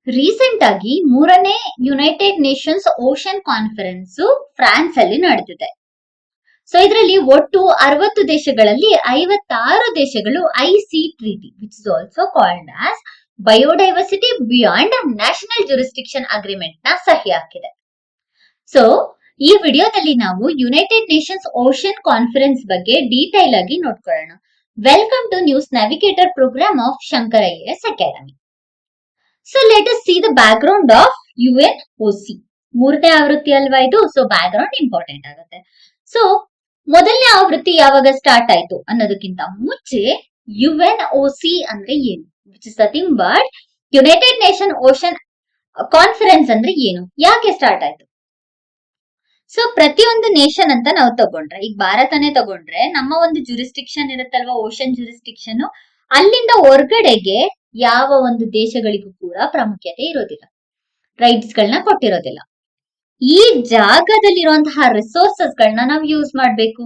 Recent ಆಗಿ ಮೂರನೇ United Nations ocean Conference France ಅಲ್ಲಿ ನಡೆದಿದೆ. ಸೊ ಇದರಲ್ಲಿ ಒಟ್ಟು 60 ದೇಶಗಳಲ್ಲಿ 56 ದೇಶಗಳು high seas treaty which is also called as biodiversity beyond national jurisdiction agreement ನ ಸಹಿ ಹಾಕಿದೆ. ಸೊ ಈ ವಿಡಿಯೋದಲ್ಲಿ ನಾವು ಯುನೈಟೆಡ್ ನೇಷನ್ಸ್ ಓಷನ್ ಕಾನ್ಫರೆನ್ಸ್ ಬಗ್ಗೆ ಡೀಟೈಲ್ ಆಗಿ ನೋಡ್ಕೊಳ್ಳೋಣ. Welcome to news navigator programme of Shankar IAS academy. So let us see the background of UNOC. ಮೂರನೇ ಆವೃತ್ತಿ ಅಲ್ವಾ ಇದು, ಸೊ ಬ್ಯಾಕ್ಗ್ರೌಂಡ್ ಇಂಪಾರ್ಟೆಂಟ್ ಆಗುತ್ತೆ. ಸೊ ಮೊದಲನೇ ಆವೃತ್ತಿ ಯಾವಾಗ ಸ್ಟಾರ್ಟ್ ಆಯ್ತು ಅನ್ನೋದಕ್ಕಿಂತ ಮುಂಚೆ UNOC ಅಂದ್ರೆ ಏನು, which is nothing but United nation ocean conference ಅಂದ್ರೆ ಏನು, ಯಾಕೆ ಸ್ಟಾರ್ಟ್ ಆಯ್ತು. ಸೊ ಪ್ರತಿಯೊಂದು ನೇಷನ್ ಅಂತ ನಾವು ತಗೊಂಡ್ರೆ, ಈಗ ಭಾರತನೇ ತಗೊಂಡ್ರೆ ನಮ್ಮ ಒಂದು ಜುರಿಸ್ಟಿಕ್ಷನ್ ಇರುತ್ತಲ್ವಾ, ಓಷನ್ ಜುರಿಸ್ಟಿಕ್ಷನ್, ಅಲ್ಲಿಂದ ಹೊರಗಡೆಗೆ ಯಾವ ಒಂದು ದೇಶಗಳಿಗೂ ಕೂಡ ಪ್ರಾಮುಖ್ಯತೆ ಇರೋದಿಲ್ಲ, ರೈಟ್ಸ್ ಗಳನ್ನ ಕೊಟ್ಟಿರೋದಿಲ್ಲ. ಈ ಜಾಗದಲ್ಲಿರುವಂತಹ ರಿಸೋರ್ಸಸ್ ಗಳನ್ನ ನಾವು ಯೂಸ್ ಮಾಡ್ಬೇಕು,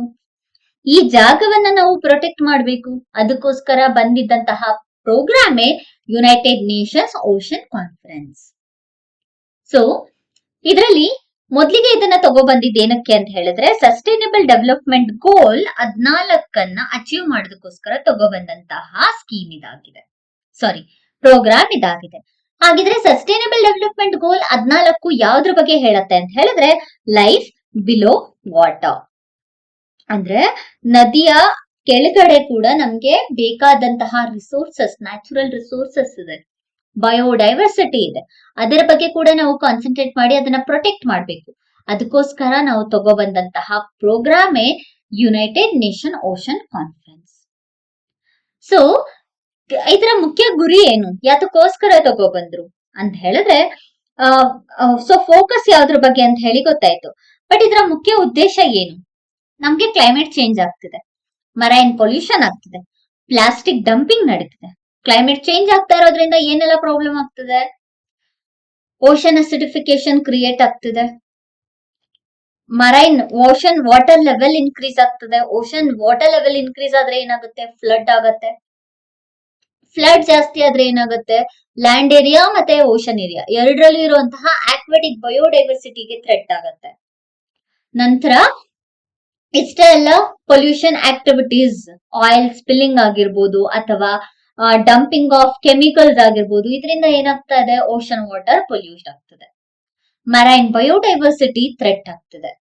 ಈ ಜಾಗವನ್ನ ನಾವು ಪ್ರೊಟೆಕ್ಟ್ ಮಾಡ್ಬೇಕು. ಅದಕ್ಕೋಸ್ಕರ ಬಂದಿದ್ದಂತಹ ಪ್ರೋಗ್ರಾಮೇ united Nations ocean conference. So ಇದರಲ್ಲಿ ಮೊದಲಿಗೆ ಇದನ್ನ ತಗೊಬಂದಿದ್ದು ಏನಕ್ಕೆ ಅಂತ ಹೇಳಿದ್ರೆ, ಸಸ್ಟೈನಬಲ್ ಡೆವಲಪ್ಮೆಂಟ್ ಗೋಲ್ 14 ಅಚೀವ್ ಮಾಡೋದಕ್ಕೋಸ್ಕರ ತಗೊಬಂದಂತಹ ಸ್ಕೀಮ್ ಇದಾಗಿದೆ, ಸಾರಿ ಪ್ರೋಗ್ರಾಮ್ ಇದಾಗಿದೆ. ಹಾಗಿದ್ರೆ ಸಸ್ಟೈನಬಲ್ ಡೆವಲಪ್ಮೆಂಟ್ ಗೋಲ್ 14 ಯಾವ್ದ್ರ ಬಗ್ಗೆ ಹೇಳತ್ತೆ ಅಂತ ಹೇಳಿದ್ರೆ, ಲೈಫ್ ಬಿಲೋ ವಾಟರ್ ಅಂದ್ರೆ ನದಿಯ ಕೆಳಗಡೆ ಕೂಡ ನಮ್ಗೆ ಬೇಕಾದಂತಹ ರಿಸೋರ್ಸಸ್, ನ್ಯಾಚುರಲ್ ರಿಸೋರ್ಸಸ್ ಇದೆ, ಬಯೋಡೈವರ್ಸಿಟಿ ಇದೆ, ಅದರ ಬಗ್ಗೆ ಕೂಡ ನಾವು ಕಾನ್ಸಂಟ್ರೇಟ್ ಮಾಡಿ ಅದನ್ನ ಪ್ರೊಟೆಕ್ಟ್ ಮಾಡಬೇಕು. ಅದಕ್ಕೋಸ್ಕರ ನಾವು ತಗೊಬಂದಂತಹ ಪ್ರೋಗ್ರಾಮೇ united nation ocean conference. So ಇದರ ಮುಖ್ಯ ಗುರಿ ಏನು, ಯಾತಕ್ಕೋಸ್ಕರ ತಗೊಬಂದ್ರು ಅಂತ ಹೇಳಿದ್ರೆ, ಸೊ ಫೋಕಸ್ ಯಾವ್ದ್ರ ಬಗ್ಗೆ ಅಂತ ಹೇಳಿ ಗೊತ್ತಾಯ್ತು. ಬಟ್ ಇದರ ಮುಖ್ಯ ಉದ್ದೇಶ ಏನು, ನಮ್ಗೆ ಕ್ಲೈಮೇಟ್ ಚೇಂಜ್ ಆಗ್ತಿದೆ, ಮರೈನ್ ಪೊಲ್ಯೂಷನ್ ಆಗ್ತಿದೆ, ಪ್ಲಾಸ್ಟಿಕ್ ಡಂಪಿಂಗ್ ನಡೀತಿದೆ. ಕ್ಲೈಮೇಟ್ ಚೇಂಜ್ ಆಗ್ತಾ ಇರೋದ್ರಿಂದ ಏನೆಲ್ಲ ಪ್ರಾಬ್ಲಮ್ ಆಗ್ತಿದೆ, ಓಷನ್ ಅಸಿಡಿಫಿಕೇಶನ್ ಕ್ರಿಯೇಟ್ ಆಗ್ತಿದೆ, marine ocean water level increase ಆಗ್ತದೆ. ಓಷನ್ ವಾಟರ್ ಲೆವೆಲ್ ಇನ್ಕ್ರೀಸ್ ಆದ್ರೆ ಏನಾಗುತ್ತೆ, ಫ್ಲಡ್ ಆಗತ್ತೆ. ಫ್ಲಡ್ ಜಾಸ್ತಿ ಆದ್ರೆ ಏನಾಗುತ್ತೆ, ಲ್ಯಾಂಡ್ ಏರಿಯಾ ಮತ್ತೆ ಓಷನ್ ಏರಿಯಾ ಎರಡರಲ್ಲೂ ಇರುವಂತಹ ಆಕ್ವಾಟಿಕ್ ಬಯೋಡೈವರ್ಸಿಟಿಗೆ ಥ್ರೆಟ್ ಆಗತ್ತೆ. ನಂತರ ಇಷ್ಟೇ ಎಲ್ಲ ಪೊಲ್ಯೂಷನ್ ಆಕ್ಟಿವಿಟೀಸ್, ಆಯಿಲ್ ಸ್ಪಿಲ್ಲಿಂಗ್ ಆಗಿರ್ಬೋದು ಅಥವಾ ಡಂಪಿಂಗ್ ಆಫ್ ಕೆಮಿಕಲ್ಸ್ ಆಗಿರ್ಬೋದು, ಇದರಿಂದ ಏನಾಗ್ತಾ ಇದೆ, ಓಷನ್ ವಾಟರ್ ಪೊಲ್ಯೂಟ್ ಆಗ್ತದೆ, ಮರೈನ್ ಬಯೋಡೈವರ್ಸಿಟಿ ಥ್ರೆಟ್ ಆಗ್ತದೆ.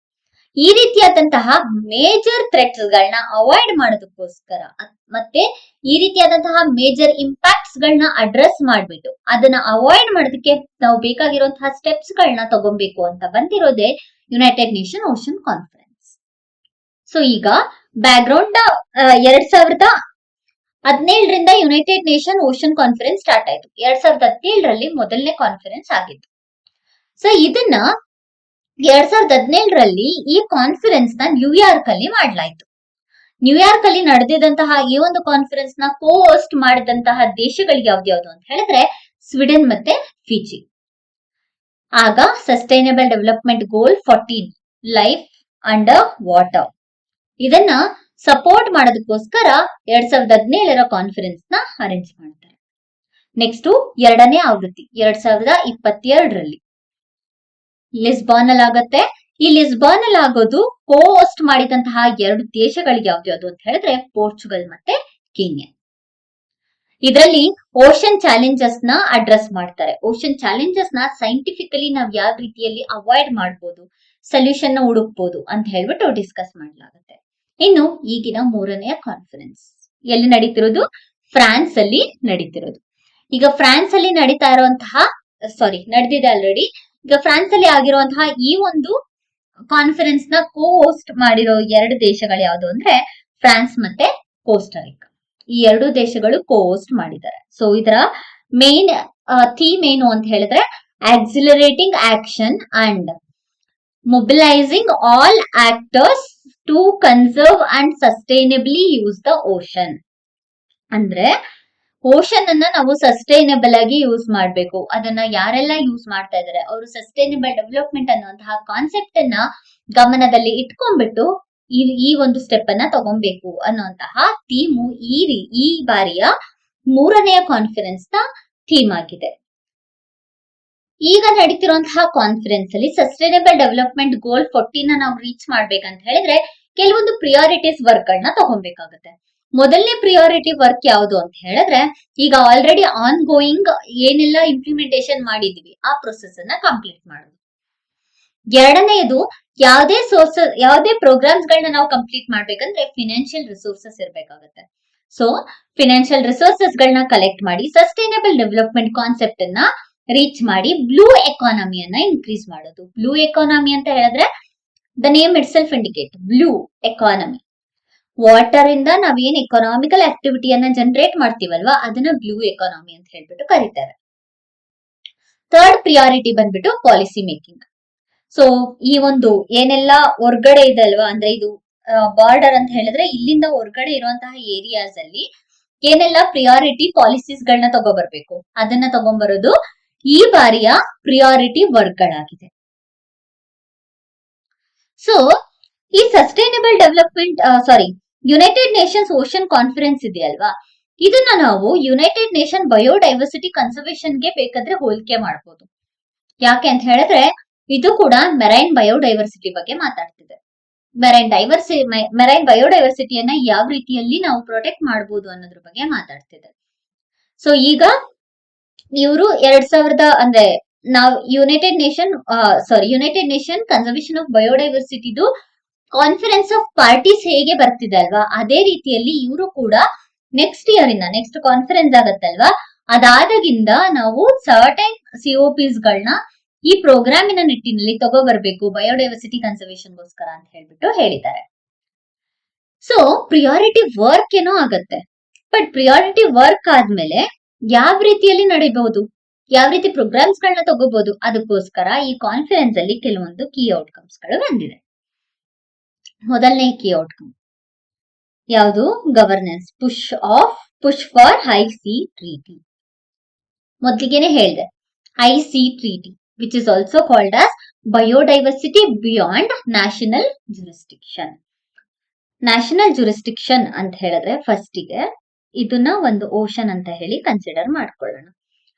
ಈ ರೀತಿಯಾದಂತಹ ಮೇಜರ್ ಥ್ರೆಟ್ಸ್ ಗಳನ್ನ ಅವಾಯ್ಡ್ ಮಾಡೋದಕ್ಕೋಸ್ಕರ ಮತ್ತೆ ಈ ರೀತಿಯಾದಂತಹ ಮೇಜರ್ ಇಂಪ್ಯಾಕ್ಟ್ಸ್ ಗಳನ್ನ ಅಡ್ರೆಸ್ ಮಾಡ್ಬಿಟ್ಟು ಅದನ್ನ ಅವಾಯ್ಡ್ ಮಾಡೋದಕ್ಕೆ ನಾವು ಬೇಕಾಗಿರುವಂತಹ ಸ್ಟೆಪ್ಸ್ ಗಳನ್ನ ತಗೊಬೇಕು ಅಂತ ಬಂದಿರೋದೇ united nation ocean conference. So ಈಗ ಬ್ಯಾಕ್ಗ್ರೌಂಡ್ 2017ರಿಂದ united nation ocean conference start ಆಯ್ತು. 2017ರಲ್ಲಿ ಮೊದಲನೇ ಕಾನ್ಫರೆನ್ಸ್ ಆಗಿತ್ತು. ಸೊ ಇದನ್ನ 2017ರಲ್ಲಿ ಈ ಕಾನ್ಫರೆನ್ಸ್ ನ ನ್ಯೂಯಾರ್ಕ್ ಅಲ್ಲಿ ಮಾಡಲಾಯಿತು. ನ್ಯೂಯಾರ್ಕ್ ಅಲ್ಲಿ ನಡೆದಿದ್ದಂತಹ ಈ ಒಂದು ಕಾನ್ಫರೆನ್ಸ್ ನ ಹೋಸ್ಟ್ ಮಾಡಿದಂತಹ ದೇಶಗಳು ಯಾವ್ದ್ಯಾವ್ದು ಅಂತ ಹೇಳಿದ್ರೆ, ಸ್ವೀಡನ್ ಮತ್ತೆ ಫಿಜಿ. ಆಗ sustainable development goal 14 life under water ಇದನ್ನ ಸಪೋರ್ಟ್ ಮಾಡೋದಕ್ಕೋಸ್ಕರ 2017ರ ಕಾನ್ಫರೆನ್ಸ್ ನ ಅರೇಂಜ್ ಮಾಡ್ತಾರೆ. ನೆಕ್ಸ್ಟ್ ಎರಡನೇ ಆವೃತ್ತಿ 2022ರಲ್ಲಿ ಲಿಸ್ಬಾನ್ ಅಲ್ಲಿ ಆಗತ್ತೆ. ಈ ಲಿಸ್ಬಾನ್ ಅಲ್ಲಿ ಆಗೋದು ಹೋಸ್ಟ್ ಮಾಡಿದಂತಹ 2 ದೇಶಗಳಿಗೆ ಯಾವ್ದು ಅಂತ ಹೇಳಿದ್ರೆ, ಪೋರ್ಚುಗಲ್ ಮತ್ತೆ ಕೀನ್ಯಾ. ಇದರಲ್ಲಿ ಓಷನ್ ಚಾಲೆಂಜಸ್ ನ ಅಡ್ರೆಸ್ ಮಾಡ್ತಾರೆ. ಓಷನ್ ಚಾಲೆಂಜಸ್ ನ ಸೈಂಟಿಫಿಕಲಿ ನಾವ್ ಯಾವ ರೀತಿಯಲ್ಲಿ ಅವಾಯ್ಡ್ ಮಾಡಬಹುದು, ಸೊಲ್ಯೂಷನ್ ನ ಹುಡುಕ್ಬಹುದು ಅಂತ ಹೇಳ್ಬಿಟ್ಟು ಡಿಸ್ಕಸ್ ಮಾಡಲಾಗುತ್ತೆ. ಇನ್ನು ಈಗಿನ ಮೂರನೆಯ ಕಾನ್ಫರೆನ್ಸ್ ಎಲ್ಲಿ ನಡೀತಿರೋದು, ಫ್ರಾನ್ಸ್ ಅಲ್ಲಿ ನಡೀತಿರೋದು. ಈಗ ಫ್ರಾನ್ಸ್ ಅಲ್ಲಿ ನಡೀತಾ ಇರುವಂತಹ, ನಡೆದಿದೆ ಆಲ್ರೆಡಿ. ಈಗ ಫ್ರಾನ್ಸ್ ಅಲ್ಲಿ ಆಗಿರುವಂತಹ ಈ ಒಂದು ಕಾನ್ಫರೆನ್ಸ್ ನ ಹೋಸ್ಟ್ ಮಾಡಿರೋ 2 ದೇಶಗಳು ಯಾವ್ದು ಅಂದ್ರೆ, ಫ್ರಾನ್ಸ್ ಮತ್ತೆ ಕೋಸ್ಟಾರಿಕಾ. ಈ 2 ದೇಶಗಳು ಹೋಸ್ಟ್ ಮಾಡಿದ್ದಾರೆ. ಸೊ ಇದರ ಮೇನ್ ಥೀಮ್ ಏನು ಅಂತ ಹೇಳಿದ್ರೆ, accelerating action and mobilising all actors to conserve and sustainably use the ocean. ಅಂದ್ರೆ ಓಷನ್ ಅನ್ನ ನಾವು ಸಸ್ಟೈನಬಲ್ ಆಗಿ ಯೂಸ್ ಮಾಡ್ಬೇಕು. ಅದನ್ನ ಯಾರೆಲ್ಲ ಯೂಸ್ ಮಾಡ್ತಾ ಇದಾರೆ ಅವರು ಸಸ್ಟೈನಬಲ್ ಡೆವಲಪ್ಮೆಂಟ್ ಅನ್ನುವಂತಹ ಕಾನ್ಸೆಪ್ಟ್ ಅನ್ನ ಗಮನದಲ್ಲಿ ಇಟ್ಕೊಂಡ್ಬಿಟ್ಟು ಈ ಒಂದು ಸ್ಟೆಪ್ ಅನ್ನ ತಗೊಬೇಕು ಅನ್ನುವಂತಹ ಥೀಮು ಈ ಬಾರಿಯ ಮೂರನೆಯ ಕಾನ್ಫರೆನ್ಸ್ ನ ಥೀಮ್ ಆಗಿದೆ. ಈಗ ನಡೀತಿರುವಂತಹ ಕಾನ್ಫರೆನ್ಸ್ ಅಲ್ಲಿ ಸಸ್ಟೈನಬಲ್ ಡೆವಲಪ್ಮೆಂಟ್ ಗೋಲ್ 14 ನಾವು ರೀಚ್ ಮಾಡ್ಬೇಕಂತ ಹೇಳಿದ್ರೆ ಕೆಲವೊಂದು ಪ್ರಿಯಾರಿಟೀಸ್ ವರ್ಕ್ ಗಳನ್ನ ತಗೊಬೇಕಾಗುತ್ತೆ. ಮೊದಲನೇ ಪ್ರಿಯಾರಿಟಿ ವರ್ಕ್ ಯಾವುದು ಅಂತ ಹೇಳಿದ್ರೆ ಈಗ ಆಲ್ರೆಡಿ ಆನ್ ಗೋಯಿಂಗ್ ಏನೆಲ್ಲ ಇಂಪ್ಲಿಮೆಂಟೇಷನ್ ಮಾಡಿದೀವಿ ಆ ಪ್ರೊಸೆಸ್ ಅನ್ನ ಕಂಪ್ಲೀಟ್ ಮಾಡೋದು. ಎರಡನೆಯದು ಯಾವುದೇ ಪ್ರೋಗ್ರಾಮ್ಸ್ ಗಳನ್ನ ನಾವು ಕಂಪ್ಲೀಟ್ ಮಾಡ್ಬೇಕಂದ್ರೆ ಫಿನಾನ್ಷಿಯಲ್ ರಿಸೋರ್ಸಸ್ ಇರಬೇಕಾಗುತ್ತೆ. ಸೊ ಫಿನಾನ್ಷಿಯಲ್ ರಿಸೋರ್ಸಸ್ ಗಳನ್ನ ಕಲೆಕ್ಟ್ ಮಾಡಿ ಸಸ್ಟೈನಬಲ್ ಡೆವಲಪ್ಮೆಂಟ್ ಕಾನ್ಸೆಪ್ಟ್ ಅನ್ನ ರೀಚ್ ಮಾಡಿ ಬ್ಲೂ ಎಕಾನಮಿಯನ್ನ ಇನ್ಕ್ರೀಸ್ ಮಾಡೋದು. ಬ್ಲೂ ಎಕಾನಮಿ ಅಂತ ಹೇಳಿದ್ರೆ the name it self indicate blue economy. Water ಇಂದ ನಾವೇನ್ ಎಕನಾಮಿಕಲ್ ಆಕ್ಟಿವಿಟಿಯನ್ನ ಜನರೇಟ್ ಮಾಡ್ತೀವಲ್ವಾ ಅದನ್ನ ಬ್ಲೂ ಎಕಾನಮಿ ಅಂತ ಹೇಳ್ಬಿಟ್ಟು ಕರೀತಾರೆ. ಥರ್ಡ್ ಪ್ರಿಯಾರಿಟಿ ಬಂದ್ಬಿಟ್ಟು ಪಾಲಿಸಿ ಮೇಕಿಂಗ್. ಸೊ ಈ ಒಂದು ಏನೆಲ್ಲ ಹೊರ್ಗಡೆ ಇದೆ ಅಲ್ವಾ, ಅಂದ್ರೆ ಇದು ಬಾರ್ಡರ್ ಅಂತ ಹೇಳಿದ್ರೆ ಇಲ್ಲಿಂದ ಹೊರ್ಗಡೆ ಇರುವಂತಹ ಏರಿಯಾಸ್ ಅಲ್ಲಿ ಏನೆಲ್ಲ ಪ್ರಿಯಾರಿಟಿ ಪಾಲಿಸೀಸ್ ಗಳನ್ನ ತಗೋಬರ್ಬೇಕು ಅದನ್ನ ತಗೊಂಡ್ಬರೋದು ಈ ಬಾರಿಯ ಪ್ರಿಯಾರಿಟಿ ವರ್ಕ್ ಗಳಾಗಿದೆ. ಸೊ ಈ sustainable development United Nations ocean conference ಇದೆಯಲ್ವಾ, ಇದನ್ನ ನಾವು ಯುನೈಟೆಡ್ ನೇಷನ್ ಬಯೋಡೈವರ್ಸಿಟಿ ಕನ್ಸರ್ವೇಷನ್ ಗೆ ಬೇಕಾದ್ರೆ ಹೋಲಿಕೆ ಮಾಡಬಹುದು. ಯಾಕೆ ಅಂತ ಹೇಳಿದ್ರೆ ಇದು ಕೂಡ ಮೆರೈನ್ ಬಯೋಡೈವರ್ಸಿಟಿ ಬಗ್ಗೆ ಮಾತಾಡ್ತಿದೆ. ಮೆರೈನ್ ಬಯೋಡೈವರ್ಸಿಟಿಯನ್ನ ಯಾವ ರೀತಿಯಲ್ಲಿ ನಾವು ಪ್ರೊಟೆಕ್ಟ್ ಮಾಡಬಹುದು ಅನ್ನೋದ್ರ ಬಗ್ಗೆ ಮಾತಾಡ್ತಿದೆ. ಸೊ ಈಗ ಇವರು 2000 ಅಂದ್ರೆ ನಾವು ಯುನೈಟೆಡ್ ನೇಷನ್ ಕನ್ಸರ್ವೇಷನ್ ಆಫ್ ಬಯೋಡೈವರ್ಸಿಟಿದು ಕಾನ್ಫರೆನ್ಸ್ ಆಫ್ ಪಾರ್ಟೀಸ್ ಹೇಗೆ ಬರ್ತಿದೆ ಅಲ್ವಾ, ಅದೇ ರೀತಿಯಲ್ಲಿ ಇವರು ಕೂಡ ನೆಕ್ಸ್ಟ್ ಕಾನ್ಫರೆನ್ಸ್ ಆಗತ್ತಲ್ವಾ, ಅದಾದಾಗಿಂದ ನಾವು ಸರ್ಟೈನ್ ಸಿಒಪಿಸ್ ಗಳನ್ನ ಈ ಪ್ರೋಗ್ರಾಮಿನ ನಿಟ್ಟಿನಲ್ಲಿ ತಗೋಬರ್ಬೇಕು ಬಯೋಡೈವರ್ಸಿಟಿ ಕನ್ಸರ್ವೇಷನ್ ಗೋಸ್ಕರ ಅಂತ ಹೇಳ್ಬಿಟ್ಟು ಹೇಳಿದ್ದಾರೆ. ಸೊ ಪ್ರಿಯಾರಿಟಿ ವರ್ಕ್ ಏನೋ ಆಗತ್ತೆ, ಬಟ್ ಪ್ರಿಯಾರಿಟಿ ವರ್ಕ್ ಆದ್ಮೇಲೆ ಯಾವ ರೀತಿಯಲ್ಲಿ ನಡೀಬಹುದು, ಯಾವ ರೀತಿ ಪ್ರೋಗ್ರಾಮ್ಸ್ ಗಳನ್ನ ತಗೋಬಹುದು, ಅದಕ್ಕೋಸ್ಕರ ಈ ಕಾನ್ಫರೆನ್ಸ್ ಅಲ್ಲಿ ಕೆಲವೊಂದು ಕೀ ಔಟ್ಕಮ್ಸ್ ಗಳು ಬಂದಿದೆ. ಮೊದಲನೇ ಕೀ ಔಟ್ಕಮ್ ಯಾವುದು? Governance, push for high seas treaty. ಮೊದಲಿಗೆನೆ ಹೇಳಿದೆ high seas treaty which is also called as biodiversity beyond national jurisdiction. National jurisdiction ಅಂತ ಹೇಳಿದ್ರೆ ಫಸ್ಟ್ ಗೆ ಇದನ್ನ ಒಂದು ಓಷನ್ ಅಂತ ಹೇಳಿ ಕನ್ಸಿಡರ್ ಮಾಡ್ಕೊಳ್ಳೋಣ.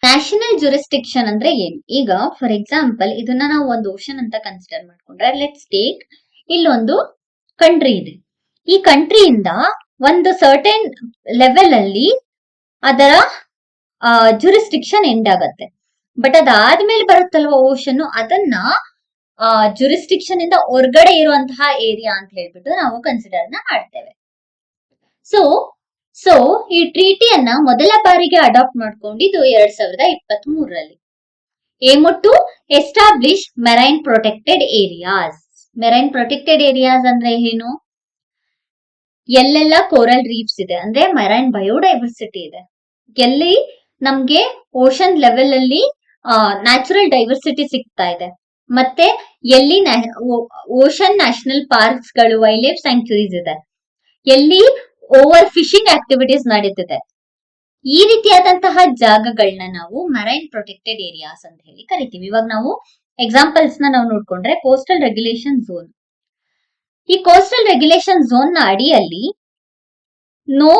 ನ್ಯಾಷನಲ್ ಜುರಿಸ್ಟಿಕ್ಷನ್ ಅಂದ್ರೆ ಏನು? ಈಗ ಫಾರ್ ಎಕ್ಸಾಂಪಲ್ ಇದನ್ನ ನಾವು ಒಂದು ಓಷನ್ ಅಂತ ಕನ್ಸಿಡರ್ ಮಾಡ್ಕೊಂಡ್ರೆ ಲೆಟ್ಸ್ ಟೇಕ್ ಇಲ್ಲೊಂದು ಕಂಟ್ರಿ ಇದೆ. ಈ ಕಂಟ್ರಿಯಿಂದ ಒಂದು ಸರ್ಟೆನ್ ಲೆವೆಲ್ ಅಲ್ಲಿ ಅದರ ಜುರಿಸ್ಟಿಕ್ಷನ್ ಎಂಡ್ ಆಗತ್ತೆ. ಬಟ್ ಅದಾದ್ಮೇಲೆ ಬರುತ್ತಲ್ವ ಓಷನ್, ಅದನ್ನ ಜುರಿಸ್ಟಿಕ್ಷನ್ ಇಂದ ಹೊರಗಡೆ ಇರುವಂತಹ ಏರಿಯಾ ಅಂತ ಹೇಳ್ಬಿಟ್ಟು ನಾವು ಕನ್ಸಿಡರ್ ಮಾಡ್ತೇವೆ. ಸೊ ಈ ಟ್ರೀಟಿಯನ್ನ ಮೊದಲ ಬಾರಿಗೆ ಅಡಾಪ್ಟ್ ಮಾಡ್ಕೊಂಡಿದ್ದು 2023ರಲ್ಲಿ. Aim to establish marine protected areas. Marine protected areas ಅಂದ್ರೆ ಏನು? ಎಲ್ಲೆಲ್ಲ ಕೋರಲ್ ರೀಫ್ಸ್ ಇದೆ ಅಂದ್ರೆ ಮೆರೈನ್ ಬಯೋಡೈವರ್ಸಿಟಿ ಇದೆ, ಎಲ್ಲಿ ನಮ್ಗೆ ಓಷನ್ ಲೆವೆಲ್ ಅಲ್ಲಿ ನ್ಯಾಚುರಲ್ ಡೈವರ್ಸಿಟಿ ಸಿಗ್ತಾ ಇದೆ, ಮತ್ತೆ ಎಲ್ಲಿ ಓಷನ್ ನ್ಯಾಷನಲ್ ಪಾರ್ಕ್ಸ್ ಗಳು, ವೈಲ್ಡ್ ಲೈಫ್ ಸ್ಯಾಂಕ್ಚುರೀಸ್ ಇದೆ, ಎಲ್ಲಿ ಓವರ್ ಫಿಶಿಂಗ್ ಆಕ್ಟಿವಿಟೀಸ್ ನಡೀತಿದೆ, ಈ ರೀತಿಯಾದಂತಹ ಜಾಗಗಳನ್ನ ನಾವು ಮೆರೈನ್ ಪ್ರೊಟೆಕ್ಟೆಡ್ ಏರಿಯಾಸ್ ಅಂತ ಹೇಳಿ ಕರಿತೀವಿ. ಇವಾಗ ನಾವು ಎಕ್ಸಾಂಪಲ್ಸ್ ನಾವು ನೋಡ್ಕೊಂಡ್ರೆ ಕೋಸ್ಟಲ್ ರೆಗ್ಯುಲೇಷನ್ ಝೋನ್. ಈ ಕೋಸ್ಟಲ್ ರೆಗ್ಯುಲೇಷನ್ ಝೋನ್ ನ ಅಡಿಯಲ್ಲಿ ನೋ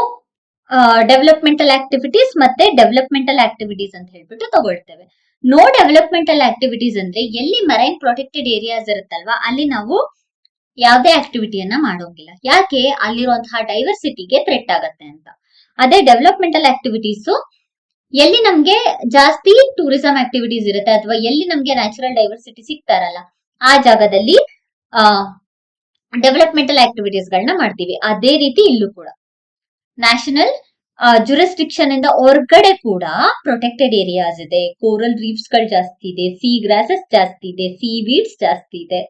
ಡೆವಲಪ್ಮೆಂಟಲ್ ಆಕ್ಟಿವಿಟೀಸ್ ಮತ್ತೆ ಡೆವಲಪ್ಮೆಂಟಲ್ ಆಕ್ಟಿವಿಟೀಸ್ ಅಂತ ಹೇಳ್ಬಿಟ್ಟು ತಗೊಳ್ತೇವೆ. ನೋ ಡೆವಲಪ್ಮೆಂಟಲ್ ಆಕ್ಟಿವಿಟೀಸ್ ಅಂದ್ರೆ ಎಲ್ಲಿ ಮೆರೈನ್ ಪ್ರೊಟೆಕ್ಟೆಡ್ ಏರಿಯಾಸ್ ಇರುತ್ತಲ್ವಾ ಅಲ್ಲಿ ನಾವು ಯಾವುದೇ ಆಕ್ಟಿವಿಟಿಯನ್ನ ಮಾಡೋಂಗಿಲ್ಲ. ಯಾಕೆ? ಅಲ್ಲಿರುವಂತಹ ಡೈವರ್ಸಿಟಿಗೆ ಥ್ರೆಟ್ ಆಗತ್ತೆ ಅಂತ. ಅದೇ ಡೆವಲಪ್ಮೆಂಟಲ್ ಆಕ್ಟಿವಿಟೀಸ್ ಎಲ್ಲಿ ನಮ್ಗೆ ಜಾಸ್ತಿ ಟೂರಿಸಂ ಆಕ್ಟಿವಿಟೀಸ್ ಇರುತ್ತೆ ಅಥವಾ ಎಲ್ಲಿ ನಮ್ಗೆ ನ್ಯಾಚುರಲ್ ಡೈವರ್ಸಿಟಿ ಸಿಗ್ತಾರಲ್ಲ ಆ ಜಾಗದಲ್ಲಿ ಡೆವಲಪ್ಮೆಂಟಲ್ ಆಕ್ಟಿವಿಟೀಸ್ ಗಳನ್ನ ಮಾಡ್ತೀವಿ. ಅದೇ ರೀತಿ ಇಲ್ಲೂ ಕೂಡ ನ್ಯಾಷನಲ್ ಜುರಿಸ್ಟಿಕ್ಷನ್ ಇಂದ ಹೊರಗಡೆ ಕೂಡ ಪ್ರೊಟೆಕ್ಟೆಡ್ ಏರಿಯಾಸ್ ಇದೆ, ಕೋರಲ್ ರೀಫ್ಸ್ ಗಳು ಜಾಸ್ತಿ ಇದೆ, ಸೀ ಗ್ರಾಸಸ್ ಜಾಸ್ತಿ ಇದೆ, ಸೀ ವೀಡ್ಸ್ ಜಾಸ್ತಿ ಇದೆ.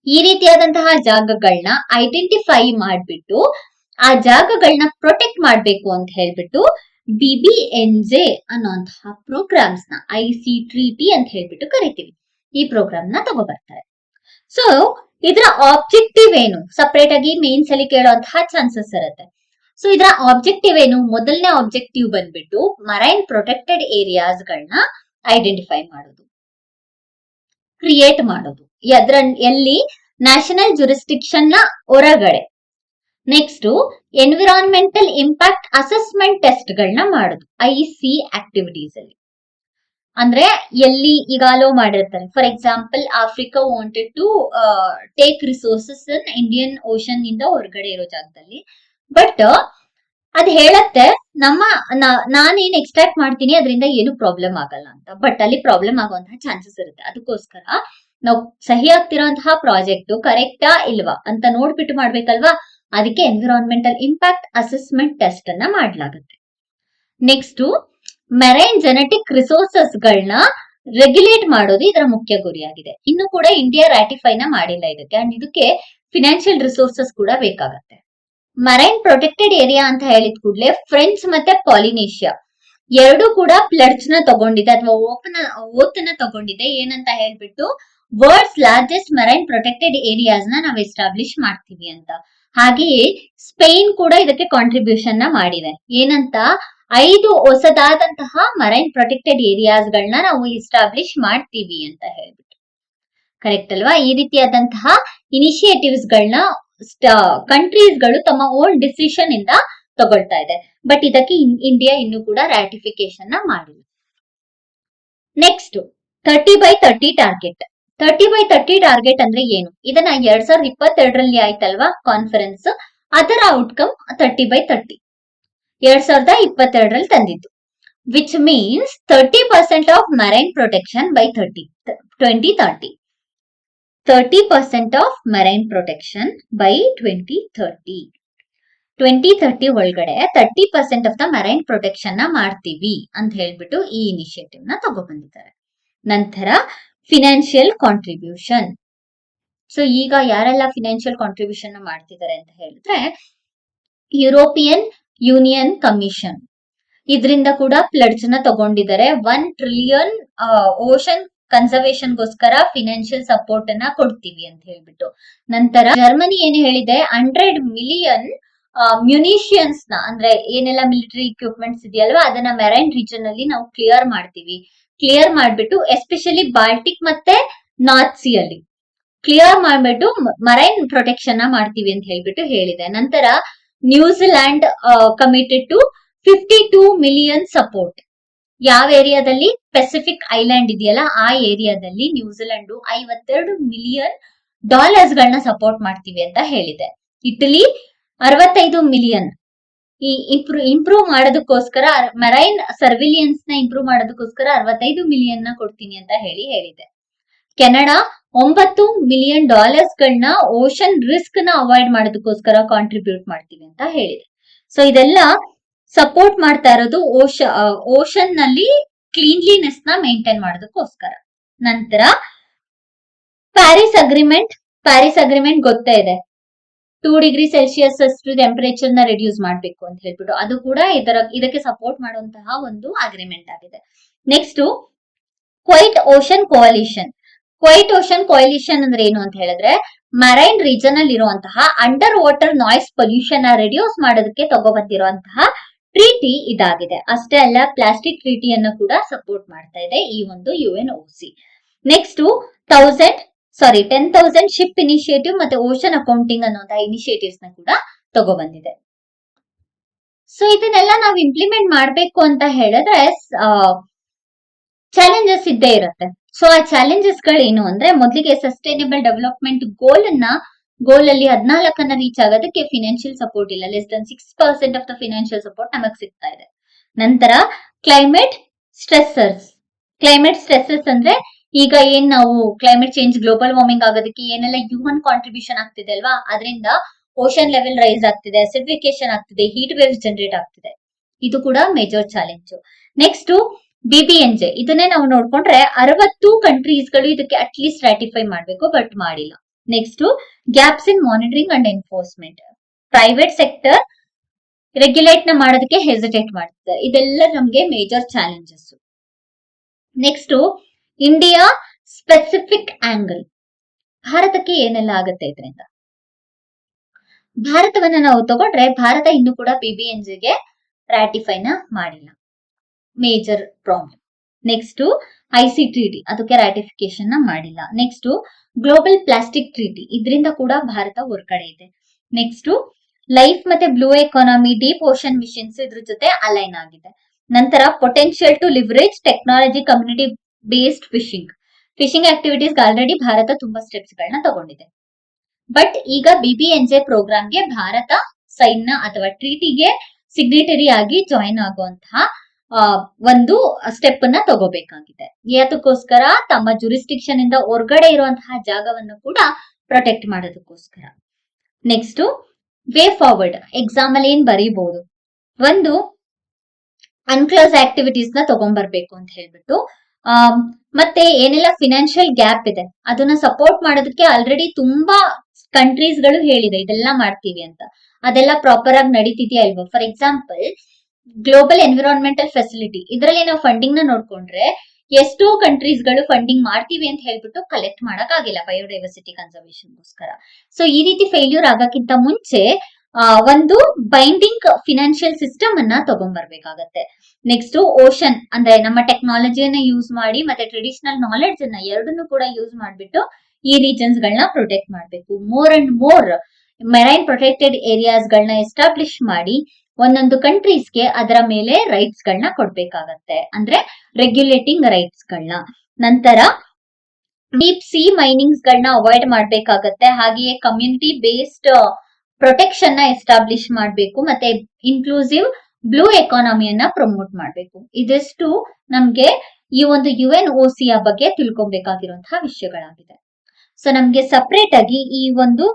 ಈ ರೀತಿಯಾದಂತಹ ಜಾಗಗಳನ್ನ ಐಡೆಂಟಿಫೈ ಮಾಡ್ಬಿಟ್ಟು ಆ ಜಾಗಗಳನ್ನ ಪ್ರೊಟೆಕ್ಟ್ ಮಾಡ್ಬೇಕು ಅಂತ ಹೇಳ್ಬಿಟ್ಟು BBNJ ಅನ್ನೋಂತಹ ಪ್ರೋಗ್ರಾಮ್ಸ್ ನ ಐಸಿ ಟ್ರೀಟಿ ಅಂತ ಹೇಳ್ಬಿಟ್ಟು ಕರಿತೀವಿ. ಈ ಪ್ರೋಗ್ರಾಮ್ ನ ತಗೋಬರ್ತಾರೆ. ಸೊ ಇದರ ಆಬ್ಜೆಕ್ಟಿವ್ ಏನು? ಸಪರೇಟ್ ಆಗಿ ಮೇನ್ಸ್ ಅಲ್ಲಿ ಕೇಳುವಂತಹ ಚಾನ್ಸಸ್ ಇರುತ್ತೆ. ಸೊ ಇದರ ಆಬ್ಜೆಕ್ಟಿವ್ ಏನು? ಮೊದಲನೇ ಆಬ್ಜೆಕ್ಟಿವ್ ಬಂದ್ಬಿಟ್ಟು ಮರೈನ್ ಪ್ರೊಟೆಕ್ಟೆಡ್ ಏರಿಯಾಸ್ ಗಳನ್ನ ಐಡೆಂಟಿಫೈ ಮಾಡೋದು, ಕ್ರಿಯೇಟ್ ಮಾಡೋದು, ಎಲ್ಲಿ ನ್ಯಾಷನಲ್ ಜುರಿಸ್ಟಿಕ್ಷನ್ ನ ಹೊರಗಡೆ. Next environmental impact assessment test ಗಳನ್ನ ಮಾಡೋದು ಐಸಿ ಆಕ್ಟಿವಿಟೀಸ್ ಅಲ್ಲಿ. ಅಂದ್ರೆ ಎಲ್ಲಿ ಈಗ ಅಲೋ ಮಾಡಿರ್ತಾರೆ. For example Africa wanted to take resources in Indian Ocean ಇಂದ ಹೊರಗಡೆ ಇರೋ ಜಾಗದಲ್ಲಿ, ಬಟ್ ಅದ್ ಹೇಳತ್ತೆ ನಮ್ಮ ನಾನೇನ್ ಎಕ್ಸ್ಟ್ರಾಕ್ಟ್ ಮಾಡ್ತೀನಿ ಅದರಿಂದ ಏನು ಪ್ರಾಬ್ಲಮ್ ಆಗಲ್ಲ ಅಂತ. ಬಟ್ ಅಲ್ಲಿ ಪ್ರಾಬ್ಲಮ್ ಆಗುವಂತಹ ಚಾನ್ಸಸ್ ಇರುತ್ತೆ. ಅದಕ್ಕೋಸ್ಕರ ನಾವು ಸಹಿ ಆಗ್ತಿರೋಂತಹ ಪ್ರಾಜೆಕ್ಟ್ ಕರೆಕ್ಟಾ ಇಲ್ವಾ ಅಂತ ನೋಡ್ಬಿಟ್ಟು ಮಾಡ್ಬೇಕಲ್ವಾ. ಅದಕ್ಕೆ ಎನ್ವಿರಾನ್ಮೆಂಟಲ್ ಇಂಪ್ಯಾಕ್ಟ್ ಅಸೆಸ್ಮೆಂಟ್ ಟೆಸ್ಟ್ ಅನ್ನ ಮಾಡ್ಲಾಗುತ್ತೆ. ನೆಕ್ಸ್ಟ್, ಮೆರೈನ್ ಜೆನೆಟಿಕ್ ರಿಸೋರ್ಸಸ್ ಗಳನ್ನ ರೆಗ್ಯುಲೇಟ್ ಮಾಡೋದು ಇದರ ಮುಖ್ಯ ಗುರಿಯಾಗಿದೆ. ಇನ್ನು ಕೂಡ ಇಂಡಿಯಾ ರಾಟಿಫೈನ ಮಾಡಿಲ್ಲ ಇದಕ್ಕೆ, ಅಂಡ್ ಇದಕ್ಕೆ ಫಿನಾನ್ಷಿಯಲ್ ರಿಸೋರ್ಸಸ್ ಕೂಡ ಬೇಕಾಗತ್ತೆ. ಮರೈನ್ ಪ್ರೊಟೆಕ್ಟೆಡ್ ಏರಿಯಾ ಅಂತ ಹೇಳಿದ ಕೂಡಲೇ ಫ್ರೆಂಚ್ ಮತ್ತೆ ಪಾಲಿನೇಷಿಯಾ ಎರಡು ಕೂಡ ಪ್ಲಡ್ಜ್ ನ ತಗೊಂಡಿದೆ ಅಥವಾ ಓತ್ ನ ತಗೊಂಡಿದೆ. ಏನಂತ ಹೇಳ್ಬಿಟ್ಟು world's largest marine protected areas ನ ನಾವು ಎಸ್ಟಾಬ್ಲಿಷ್ ಮಾಡ್ತೀವಿ ಅಂತ. ಹಾಗೆಯೇ ಸ್ಪೇನ್ ಕೂಡ ಇದಕ್ಕೆ ಕಾಂಟ್ರಿಬ್ಯೂಷನ್ ನ ಮಾಡಿದೆ. ಏನಂತ 5 ಹೊಸದಾದಂತಹ ಮರೈನ್ ಪ್ರೊಟೆಕ್ಟೆಡ್ ಏರಿಯಾಸ್ ಗಳನ್ನ ನಾವು ಎಸ್ಟಾಬ್ಲಿಷ್ ಮಾಡ್ತೀವಿ ಅಂತ ಹೇಳ್ಬಿಟ್ಟು. ಕರೆಕ್ಟ್ ಅಲ್ವಾ? ಈ ರೀತಿಯಾದಂತಹ ಇನಿಷಿಯೇಟಿವ್ಸ್ ಗಳನ್ನ ಕಂಟ್ರೀಸ್ ಗಳು ತಮ್ಮ ಓನ್ ಡಿಸಿಷನ್ ಇಂದ ತಗೊಳ್ತಾ ಇದೆ. ಬಟ್ ಇದಕ್ಕೆ ಇಂಡಿಯಾ ಇನ್ನೂ ಕೂಡ ರಾಟಿಫಿಕೇಶನ್ ಮಾಡಿಲ್ಲ. Next, 30/30 target. 30/30 ಟಾರ್ಗೆಟ್ ಅಂದ್ರೆ ಏನು? ಇದನ್ನ 2022ರಲ್ಲಿ ಆಯ್ತಲ್ವಾ ಕಾನ್ಫರೆನ್ಸ್, ಅದರ ಔಟ್ಕಮ್ 30/30 2022ರಲ್ಲಿ ತಂದಿತ್ತು. Which means 30% of marine protection by 2030. 30% of marine protection by 2030. 2030 ಒಳಗಡೆ 30% ಆಫ್ ದ ಮರೈನ್ ಪ್ರೊಟೆಕ್ಷನ್ ನ ಮಾಡ್ತೀವಿ ಅಂತ ಹೇಳ್ಬಿಟ್ಟು ಈ ಇನಿಷಿಯೇಟಿವ್ ನ ತಗೊಬಂದಿದ್ದಾರೆ. ನಂತರ ಫಿನಾನ್ಷಿಯಲ್ ಕಾಂಟ್ರಿಬ್ಯೂಷನ್. ಸೊ ಈಗ ಯಾರೆಲ್ಲ ಫಿನಾನ್ಷಿಯಲ್ ಕಾಂಟ್ರಿಬ್ಯೂಷನ್ ಮಾಡ್ತಿದ್ದಾರೆ ಅಂತ ಹೇಳಿದ್ರೆ, ಯುರೋಪಿಯನ್ ಯೂನಿಯನ್ ಕಮಿಷನ್ ಇದರಿಂದ ಕೂಡ ಪ್ಲಡ್ಜ್ ನ ತಗೊಂಡಿದ್ದಾರೆ. 1 ಟ್ರಿಲಿಯನ್ ಓಷನ್ ಕನ್ಸರ್ವೇಷನ್ ಗೋಸ್ಕರ ಫಿನಾನ್ಷಿಯಲ್ ಸಪೋರ್ಟ್ ಅನ್ನ ಕೊಡ್ತೀವಿ ಅಂತ ಹೇಳ್ಬಿಟ್ಟು. ನಂತರ ಜರ್ಮನಿ ಏನು ಹೇಳಿದೆ, 100 ಮಿಲಿಯನ್ ಮ್ಯುನಿಷಿಯನ್ಸ್ ನ, ಅಂದ್ರೆ ಏನೆಲ್ಲ ಮಿಲಿಟರಿ ಇಕ್ವಿಪ್ಮೆಂಟ್ಸ್ ಇದೆಯಲ್ವಾ ಅದನ್ನ ಮೆರೈನ್ ರೀಜನ್ ಅಲ್ಲಿ ನಾವು ಕ್ಲಿಯರ್ ಮಾಡ್ತೀವಿ. ಕ್ಲಿಯರ್ ಮಾಡ್ಬಿಟ್ಟು ಎಸ್ಪೆಷಲಿ ಬಾಲ್ಟಿಕ್ ಮತ್ತೆ ನಾರ್ತ್ ಸಿ ಅಲ್ಲಿ ಕ್ಲಿಯರ್ ಮಾಡ್ಬಿಟ್ಟು ಮರೈನ್ ಪ್ರೊಟೆಕ್ಷನ್ ಮಾಡ್ತೀವಿ ಅಂತ ಹೇಳ್ಬಿಟ್ಟು ಹೇಳಿದೆ. ನಂತರ New Zealand committed to 52 million support. ಯಾವ ಏರಿಯಾದಲ್ಲಿ? ಪೆಸಿಫಿಕ್ ಐಲ್ಯಾಂಡ್ ಇದೆಯಲ್ಲ ಆ ಏರಿಯಾದಲ್ಲಿ ನ್ಯೂಜಿಲೆಂಡ್ $52 ಮಿಲಿಯನ್ ಗಳನ್ನ ಸಪೋರ್ಟ್ ಮಾಡ್ತೀವಿ ಅಂತ ಹೇಳಿದೆ. ಇಟಲಿ 65 ಮಿಲಿಯನ್ ಈ ಇಂಪ್ರೂವ್ ಮಾಡೋದಕ್ಕೋಸ್ಕರ, ಮರೈನ್ ಸರ್ವಿಲಿಯನ್ಸ್ ನ ಇಂಪ್ರೂವ್ ಮಾಡೋದಕ್ಕೋಸ್ಕರ 65 ಮಿಲಿಯನ್ ನ ಕೊಡ್ತೀನಿ ಅಂತ ಹೇಳಿದೆ. ಕೆನಡಾ $9 ಮಿಲಿಯನ್ ಗಳನ್ನ ಓಷನ್ ರಿಸ್ಕ್ ನ ಅವಾಯ್ಡ್ ಮಾಡೋದಕ್ಕೋಸ್ಕರ ಕಾಂಟ್ರಿಬ್ಯೂಟ್ ಮಾಡ್ತೀವಿ ಅಂತ ಹೇಳಿದೆ. ಸೊ ಇದೆಲ್ಲ ಸಪೋರ್ಟ್ ಮಾಡ್ತಾ ಇರೋದು ಓಷನ್ ನಲ್ಲಿ ಕ್ಲೀನ್ಲಿನೆಸ್ ನ ಮೇಂಟೈನ್ ಮಾಡೋದಕ್ಕೋಸ್ಕರ. ನಂತರ ಪ್ಯಾರಿಸ್ ಅಗ್ರಿಮೆಂಟ್ ಗೊತ್ತೇ ಇದೆ, 2°C ಅಷ್ಟು ಟೆಂಪರೇಚರ್ ನ ರಿಡ್ಯೂಸ್ ಮಾಡ್ಬೇಕು ಅಂತ ಹೇಳ್ಬಿಟ್ಟು, ಅದು ಕೂಡ ಇದಕ್ಕೆ ಸಪೋರ್ಟ್ ಮಾಡುವಂತಹ ಒಂದು ಅಗ್ರಿಮೆಂಟ್ ಆಗಿದೆ. ನೆಕ್ಸ್ಟ್, ಕ್ವೈಟ್ ಓಷನ್ ಕೋಯಲಿಷನ್ ಅಂದ್ರೆ ಏನು ಅಂತ ಹೇಳಿದ್ರೆ, ಮರೈನ್ ರೀಜನ್ ಅಲ್ಲಿ ಇರುವಂತಹ under water noise pollution reduce ಮಾಡೋದಕ್ಕೆ ತಗೊಬಂದಿರುವಂತಹ ಟ್ರೀಟಿ ಇದಾಗಿದೆ. ಅಷ್ಟೇ ಅಲ್ಲ, ಪ್ಲಾಸ್ಟಿಕ್ ಟ್ರೀಟಿಯನ್ನು ಕೂಡ ಸಪೋರ್ಟ್ ಮಾಡ್ತಾ ಇದೆ ಈ ಒಂದು UNOC. ನೆಕ್ಸ್ಟ್ 10,000 ಶಿಪ್ ಇನಿಷಿಯೇಟಿವ್ ಮತ್ತೆ ಓಷನ್ ಅಕೌಂಟಿಂಗ್ ಅನ್ನುವಂತಹ ಇನಿಷಿಯೇಟಿವ್ಸ್ ನ ಕೂಡ ತಗೊಬಂದಿದೆ. ಸೊ ಇದನ್ನೆಲ್ಲ ನಾವು ಇಂಪ್ಲಿಮೆಂಟ್ ಮಾಡ್ಬೇಕು ಅಂತ ಹೇಳಿದ್ರೆ ಚಾಲೆಂಜಸ್ ಇದ್ದೇ ಇರುತ್ತೆ. ಸೊ ಆ ಚಾಲೆಂಜಸ್ ಗಳೇನು ಅಂದ್ರೆ, ಮೊದಲಿಗೆ ಸಸ್ಟೈನಬಲ್ ಡೆವಲಪ್ಮೆಂಟ್ ಗೋಲ್ ಅಲ್ಲಿ 14 ರೀಚ್ ಆಗೋದಕ್ಕೆ ಫಿನಾನ್ಷಿಯಲ್ ಸಪೋರ್ಟ್ ಇಲ್ಲ. Less than 6% of the financial support ನಮಗ್ ಸಿಗ್ತಾ ಇದೆ. ನಂತರ ಕ್ಲೈಮೇಟ್ ಸ್ಟ್ರೆಸರ್ಸ್ ಅಂದ್ರೆ ಈಗ ಏನ್ ನಾವು ಕ್ಲೈಮೇಟ್ ಚೇಂಜ್, ಗ್ಲೋಬಲ್ ವಾರ್ಮಿಂಗ್ ಆಗೋದಕ್ಕೆ ಏನೆಲ್ಲ ಹ್ಯೂಮನ್ ಕಾಂಟ್ರಿಬ್ಯೂಷನ್ ಆಗ್ತಿದೆ ಅಲ್ವಾ, ಅದರಿಂದ ಓಷನ್ ಲೆವೆಲ್ ರೈಸ್ ಆಗ್ತಿದೆ, ಅಸಿಡಿಫಿಕೇಶನ್ ಆಗ್ತಿದೆ, ಹೀಟ್ ವೇವ್ಸ್ ಜನರೇಟ್ ಆಗ್ತಿದೆ. ಇದು ಕೂಡ ಮೇಜರ್ ಚಾಲೆಂಜ್. ನೆಕ್ಸ್ಟ್ BBNJ, ಇದನ್ನೇ ನಾವು ನೋಡ್ಕೊಂಡ್ರೆ 60 ಕಂಟ್ರೀಸ್ ಗಳು ಇದಕ್ಕೆ ಅಟ್ಲೀಸ್ಟ್ ರಾಟಿಫೈ ಮಾಡ್ಬೇಕು, ಬಟ್ ಮಾಡಿಲ್ಲ. Next, gaps in monitoring and enforcement. Private sector regulate ನ ಮಾಡೋದಕ್ಕೆ ಹೆಸಿಟೇಟ್ ಮಾಡ್ತಿದ್ದಾರೆ. ಇದೆಲ್ಲ ನಮ್ಗೆ major challenges. Next, India specific angle. ಭಾರತಕ್ಕೆ ಏನೆಲ್ಲ ಆಗುತ್ತೆ ಇದರಿಂದ? ಭಾರತವನ್ನ ನಾವು ತಗೊಂಡ್ರೆ, ಭಾರತ ಇನ್ನೂ ಕೂಡ BBNJಗೆ ರಾಟಿಫೈನ ಮಾಡಿಲ್ಲ, ಮೇಜರ್ ಪ್ರಾಬ್ಲಮ್. ನೆಕ್ಸ್ಟ್, ICTD ಅದಕ್ಕೆ ರಾಟಿಫಿಕೇಶನ್ ಮಾಡಿಲ್ಲ. ನೆಕ್ಸ್ಟ್, ಗ್ಲೋಬಲ್ ಪ್ಲಾಸ್ಟಿಕ್ ಟ್ರೀಟಿ, ಇದರಿಂದ ಕೂಡ ಭಾರತ ಹೊರಗಡೆ ಇದೆ. ನೆಕ್ಸ್ಟ್, ಲೈಫ್ ಮತ್ತೆ blue economy, deep ocean missions ಇದ್ರ ಜೊತೆ ಅಲೈನ್ ಆಗಿದೆ. ನಂತರ potential to leverage technology community based fishing activities already ಭಾರತ ತುಂಬಾ ಸ್ಟೆಪ್ಸ್ ಗಳನ್ನ ತಗೊಂಡಿದೆ. ಬಟ್ ಈಗ BBNJ ಪ್ರೋಗ್ರಾಮ್ಗೆ ಭಾರತ ಸೈನ್ ಅಥವಾ ಟ್ರೀಟಿಗೆ ಸಿಗ್ನೇಟರಿ ಆಗಿ ಜಾಯಿನ್ ಆಗುವಂತಹ ಒಂದು ಸ್ಟೆಪ್ ಅನ್ನ ತಗೋಬೇಕಾಗಿದೆ. ಅದಕ್ಕೋಸ್ಕರ ತಮ್ಮ ಜುರಿಸ್ಟಿಕ್ಷನ್ ಇಂದ ಹೊರಗಡೆ ಇರುವಂತಹ ಜಾಗವನ್ನು ಕೂಡ ಪ್ರೊಟೆಕ್ಟ್ ಮಾಡೋದಕ್ಕೋಸ್ಕರ. ನೆಕ್ಸ್ಟ್ ವೇ ಫಾರ್ವರ್ಡ್ ಎಕ್ಸಾಮ್ ಅಲ್ಲಿ ಏನ್ ಬರೀಬಹುದು, ಒಂದು ಅನ್ಕ್ಲೋಸ್ ಆಕ್ಟಿವಿಟೀಸ್ ನ ತಗೊಂಡ್ಬರ್ಬೇಕು ಅಂತ ಹೇಳ್ಬಿಟ್ಟು, ಮತ್ತೆ ಏನೆಲ್ಲ ಫಿನಾನ್ಷಿಯಲ್ ಗ್ಯಾಪ್ ಇದೆ ಅದನ್ನ ಸಪೋರ್ಟ್ ಮಾಡೋದಕ್ಕೆ ಆಲ್ರೆಡಿ ತುಂಬಾ ಕಂಟ್ರೀಸ್ ಗಳು ಹೇಳಿದೆ ಇದೆಲ್ಲ ಮಾಡ್ತೀವಿ ಅಂತ. ಅದೆಲ್ಲ ಪ್ರಾಪರ್ ಆಗಿ ನಡೀತಿದ್ಯಾ ಇಲ್ವಾ? For example global environmental facility, ಇದರಲ್ಲಿ ನಾವು ಫಂಡಿಂಗ್ ನ ನೋಡ್ಕೊಂಡ್ರೆ ಎಷ್ಟೋ ಕಂಟ್ರೀಸ್ ಗಳು ಫಂಡಿಂಗ್ ಮಾಡ್ತೀವಿ ಅಂತ ಹೇಳ್ಬಿಟ್ಟು ಕಲೆಕ್ಟ್ ಮಾಡಕ್ ಆಗಿಲ್ಲ ಬಯೋಡೈವರ್ಸಿಟಿ ಕನ್ಸರ್ವೇಷನ್ ಗೋಸ್ಕರ. ಸೊ ಈ ರೀತಿ ಫೇಲ್ಯೂರ್ ಆಗಕ್ಕಿಂತ ಮುಂಚೆ ಒಂದು ಬೈಂಡಿಂಗ್ ಫಿನಾನ್ಷಿಯಲ್ ಸಿಸ್ಟಮ್ ಅನ್ನ ತಗೊಂಡ್ಬರ್ಬೇಕಾಗತ್ತೆ. ನೆಕ್ಸ್ಟ್ ಓಷನ್ ಅಂದ್ರೆ ನಮ್ಮ ಟೆಕ್ನಾಲಜಿಯನ್ನ ಯೂಸ್ ಮಾಡಿ ಮತ್ತೆ ಟ್ರೆಡಿಷನಲ್ ನಾಲೆಡ್ಜ್ ಅನ್ನ ಎರಡನ್ನೂ ಕೂಡ ಯೂಸ್ ಮಾಡ್ಬಿಟ್ಟು ಈ ರೀಜನ್ಸ್ ಗಳನ್ನ ಪ್ರೊಟೆಕ್ಟ್ ಮಾಡ್ಬೇಕು. More and more marine protected areas ಗಳನ್ನ ಎಸ್ಟಾಬ್ಲಿಷ್ ಮಾಡಿ ಒಂದೊಂದು ಕಂಟ್ರೀಸ್ಗೆ ಅದರ ಮೇಲೆ ರೈಟ್ಸ್ ಗಳನ್ನ ಕೊಡ್ಬೇಕಾಗತ್ತೆ, ಅಂದ್ರೆ ರೆಗ್ಯುಲೇಟಿಂಗ್ ರೈಟ್ಸ್ ಗಳನ್ನ. ನಂತರ ಡೀಪ್ ಸಿ ಮೈನಿಂಗ್ಸ್ ಗಳನ್ನ ಅವಾಯ್ಡ್ ಮಾಡ್ಬೇಕಾಗತ್ತೆ. ಹಾಗೆಯೇ ಕಮ್ಯುನಿಟಿ ಬೇಸ್ಡ್ ಪ್ರೊಟೆಕ್ಷನ್ ನ ಎಸ್ಟಾಬ್ಲಿಷ್ ಮಾಡ್ಬೇಕು, ಮತ್ತೆ ಇನ್ಕ್ಲೂಸಿವ್ ಬ್ಲೂ ಎಕಾನಮಿಯನ್ನ ಪ್ರಮೋಟ್ ಮಾಡ್ಬೇಕು. ಇದಿಷ್ಟು ನಮ್ಗೆ ಈ ಒಂದು UNOC ಬಗ್ಗೆ ತಿಳ್ಕೊಬೇಕಾಗಿರುವಂತಹ ವಿಷಯಗಳಾಗಿದೆ. ಸೊ ನಮ್ಗೆ ಸಪರೇಟ್ ಆಗಿ ಈ ಒಂದು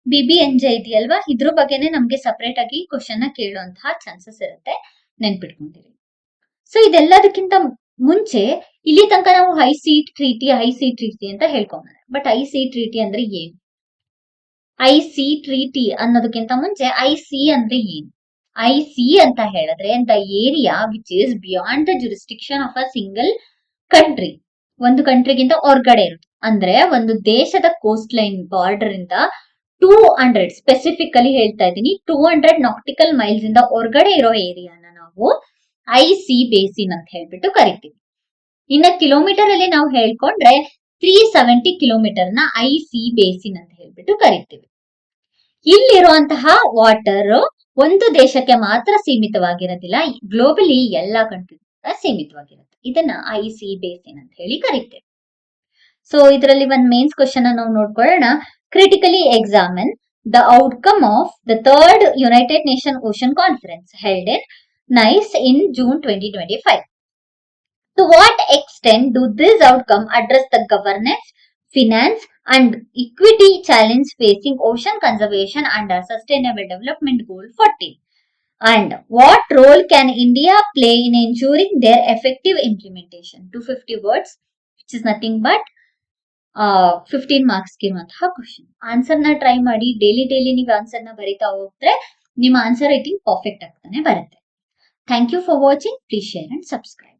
BBNJ ಇದೆಯಲ್ವಾ, ಇದ್ರ ಬಗ್ಗೆನೆ ನಮ್ಗೆ ಸಪರೇಟ್ ಆಗಿ ಕ್ವಶನ್ ನ ಕೇಳುವಂತಹ ಚಾನ್ಸಸ್ ಇರುತ್ತೆ, ನೆನ್ಪಿಟ್ಕೊಂಡಿರಿ. ಸೊ ಇದೆಲ್ಲದಕ್ಕಿಂತ ಮುಂಚೆ ಇಲ್ಲಿ ತನಕ ನಾವು ಹೈ ಸಿ ಟ್ರೀಟಿ ಅಂತ ಹೇಳ್ಕೊಂಡ್ರೆ, ಬಟ್ ಐ ಸಿ ಟ್ರೀಟಿ ಅಂದ್ರೆ ಏನು? IC ಟ್ರೀಟಿ ಅನ್ನೋದಕ್ಕಿಂತ ಮುಂಚೆ IC ಅಂದ್ರೆ ಏನು? IC ಅಂತ ಹೇಳಿದ್ರೆ the area which is beyond the jurisdiction of a single country, ಒಂದು ಕಂಟ್ರಿಗಿಂತ ಹೊರಗಡೆ ಇರುತ್ತೆ. ಅಂದ್ರೆ ಒಂದು ದೇಶದ ಕೋಸ್ಟ್ ಲೈನ್ ಬಾರ್ಡರ್ ಇಂದ 200, ಸ್ಪೆಸಿಫಿಕಲಿ ಹೇಳ್ತಾ ಇದ್ದೀನಿ, 200 ನಾಟಿಕಲ್ ಮೈಲ್ಸ್ ಇಂದ ಹೊರಗಡೆ ಇರೋ ಏರಿಯಾನ ನಾವು IC ಬೇಸಿನ್ ಅಂತ ಹೇಳ್ಬಿಟ್ಟು ಕರಿತೀವಿ. ಇನ್ನ ಕಿಲೋಮೀಟರ್ ಅಲ್ಲಿ ನಾವು ಹೇಳ್ಕೊಂಡ್ರೆ 370 ಕಿಲೋಮೀಟರ್ ನ IC ಬೇಸಿನ್ ಅಂತ ಹೇಳ್ಬಿಟ್ಟು ಕರಿತೀವಿ. ಇಲ್ಲಿರುವಂತಹ ವಾಟರ್ ಒಂದು ದೇಶಕ್ಕೆ ಮಾತ್ರ ಸೀಮಿತವಾಗಿರೋದಿಲ್ಲ, ಗ್ಲೋಬಲಿ ಎಲ್ಲಾ ಕಂಟ್ರಿ ಸೀಮಿತವಾಗಿರುತ್ತೆ. ಇದನ್ನ IC ಬೇಸಿನ್ ಅಂತ ಹೇಳಿ ಕರಿತೇವೆ. ಸೊ ಇದರಲ್ಲಿ ಒಂದು ಮೇನ್ಸ್ ಕ್ವಶನ್ ನಾವು ನೋಡ್ಕೊಳ್ಳೋಣ. Critically examine the outcome of the 3rd United nation ocean conference held in nice in June 2025. To what extent do this outcome address the governance, finance and equity challenge facing ocean conservation under Sustainable Development Goal 14? And what role can India play in ensuring their effective implementation? 250 words, which is nothing but 15 marks ಇರುವಂತಹ question. Answer ನ try ಮಾಡಿ, daily ನೀವು answer ನ ಬರೀತಾ ಹೋದ್ರೆ ನಿಮ್ಮ answer writing perfect ಆಗ್ತಾನೆ ಬರುತ್ತೆ. Thank you for watching. Please share and subscribe.